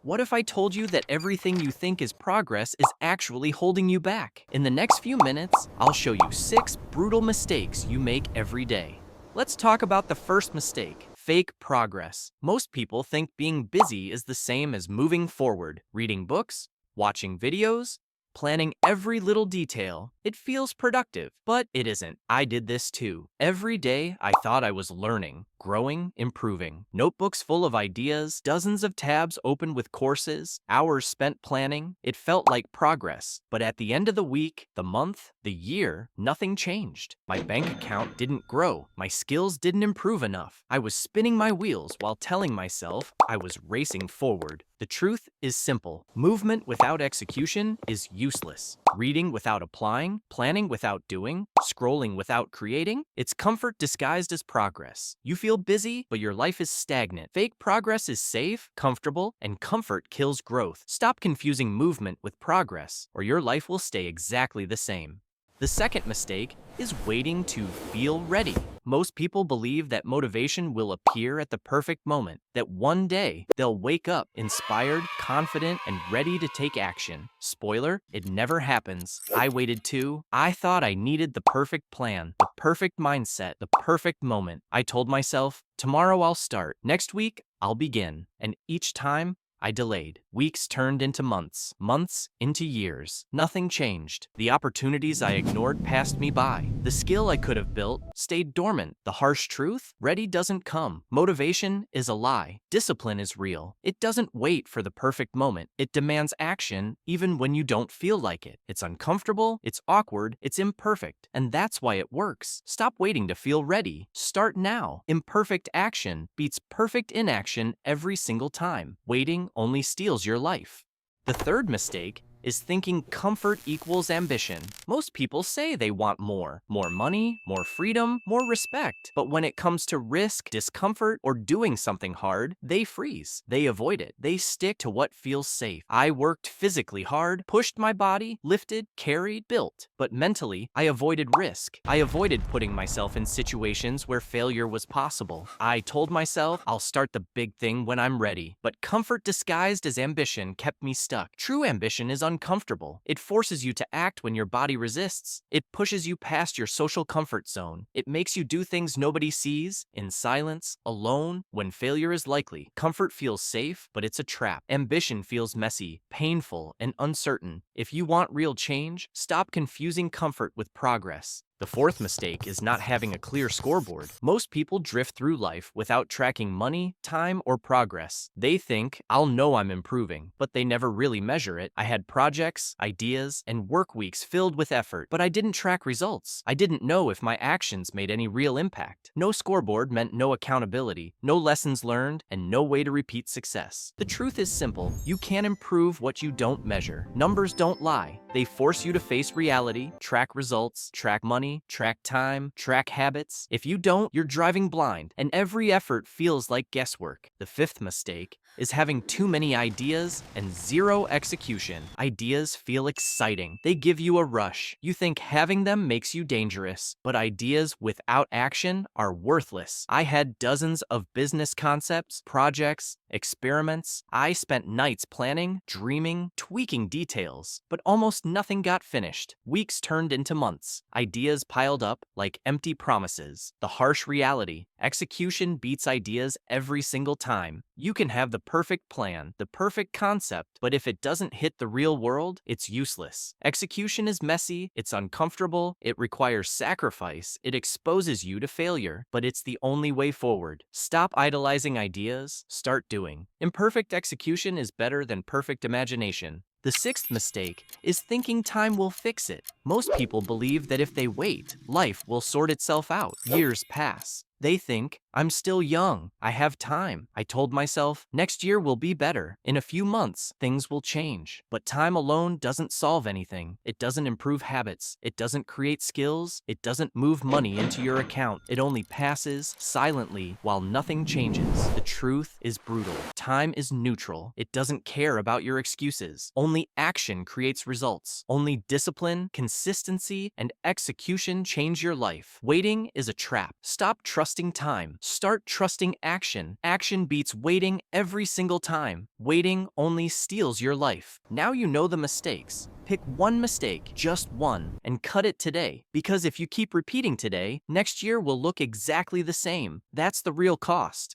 What if I told you that everything you think is progress is actually holding you back? In the next few minutes, I'll show you 6 brutal mistakes you make every day. Let's talk about the first mistake, fake progress. Most people think being busy is the same as moving forward, reading books, watching videos, planning every little detail. It feels productive, but it isn't. I did this too. Every day, I thought I was learning, growing, improving. Notebooks full of ideas, dozens of tabs open with courses, hours spent planning. It felt like progress. But at the end of the week, the month, the year, nothing changed. My bank account didn't grow. My skills didn't improve enough. I was spinning my wheels while telling myself I was racing forward. The truth is simple. Movement without execution is useless. Reading without applying, planning without doing, scrolling without creating, it's comfort disguised as progress. You feel busy, but your life is stagnant. Fake progress is safe, comfortable, and comfort kills growth. Stop confusing movement with progress, or your life will stay exactly the same. The second mistake is waiting to feel ready. Most people believe that motivation will appear at the perfect moment, that one day they'll wake up inspired, confident, and ready to take action. Spoiler, it never happens. I waited too. I thought I needed the perfect plan, the perfect mindset, the perfect moment. I told myself, tomorrow I'll start. Next week, I'll begin. And each time, I delayed. Weeks turned into months, months into years. Nothing changed. The opportunities I ignored passed me by. The skill I could have built stayed dormant. The harsh truth? Ready doesn't come. Motivation is a lie. Discipline is real. It doesn't wait for the perfect moment. It demands action even when you don't feel like it. It's uncomfortable, it's awkward, it's imperfect, and that's why it works. Stop waiting to feel ready. Start now. Imperfect action beats perfect inaction every single time. Waiting only steals your life. The third mistake is thinking comfort equals ambition. Most people say they want more money, more freedom, more respect. But when it comes to risk, discomfort, or doing something hard, they freeze. They avoid it. They stick to what feels safe. I worked physically hard, pushed my body, lifted, carried, built. But mentally, I avoided risk. I avoided putting myself in situations where failure was possible. I told myself, I'll start the big thing when I'm ready. But comfort disguised as ambition kept me stuck. True ambition is uncomfortable. It forces you to act when your body resists. It pushes you past your social comfort zone. It makes you do things nobody sees, in silence, alone, when failure is likely. Comfort feels safe, but it's a trap. Ambition feels messy, painful, and uncertain. If you want real change, stop confusing comfort with progress. The fourth mistake is not having a clear scoreboard. Most people drift through life without tracking money, time, or progress. They think, I'll know I'm improving, but they never really measure it. I had projects, ideas, and work weeks filled with effort, but I didn't track results. I didn't know if my actions made any real impact. No scoreboard meant no accountability, no lessons learned, and no way to repeat success. The truth is simple. You can't improve what you don't measure. Numbers don't lie. They force you to face reality, track results, track money, track time, track habits. If you don't, you're driving blind, and every effort feels like guesswork. The fifth mistake is having too many ideas and zero execution. Ideas feel exciting. They give you a rush. You think having them makes you dangerous, but ideas without action are worthless. I had dozens of business concepts, projects, experiments. I spent nights planning, dreaming, tweaking details, but almost nothing got finished. Weeks turned into months. Ideas piled up like empty promises. The harsh reality: execution beats ideas every single time. You can have the perfect plan, the perfect concept, but if it doesn't hit the real world, it's useless. Execution is messy, it's uncomfortable, it requires sacrifice, it exposes you to failure, but it's the only way forward. Stop idolizing ideas, start doing. Imperfect execution is better than perfect imagination. The sixth mistake is thinking time will fix it. Most people believe that if they wait, life will sort itself out. Years pass. They think, I'm still young, I have time. I told myself, next year will be better. In a few months, things will change. But time alone doesn't solve anything. It doesn't improve habits. It doesn't create skills. It doesn't move money into your account. It only passes silently while nothing changes. The truth is brutal. Time is neutral. It doesn't care about your excuses. Only action creates results. Only discipline, consistency, and execution change your life. Waiting is a trap. Stop trusting trusting time. Start trusting action. Action beats waiting every single time. Waiting only steals your life. Now you know the mistakes. Pick one mistake, just one, and cut it today. Because if you keep repeating today, next year will look exactly the same. That's the real cost.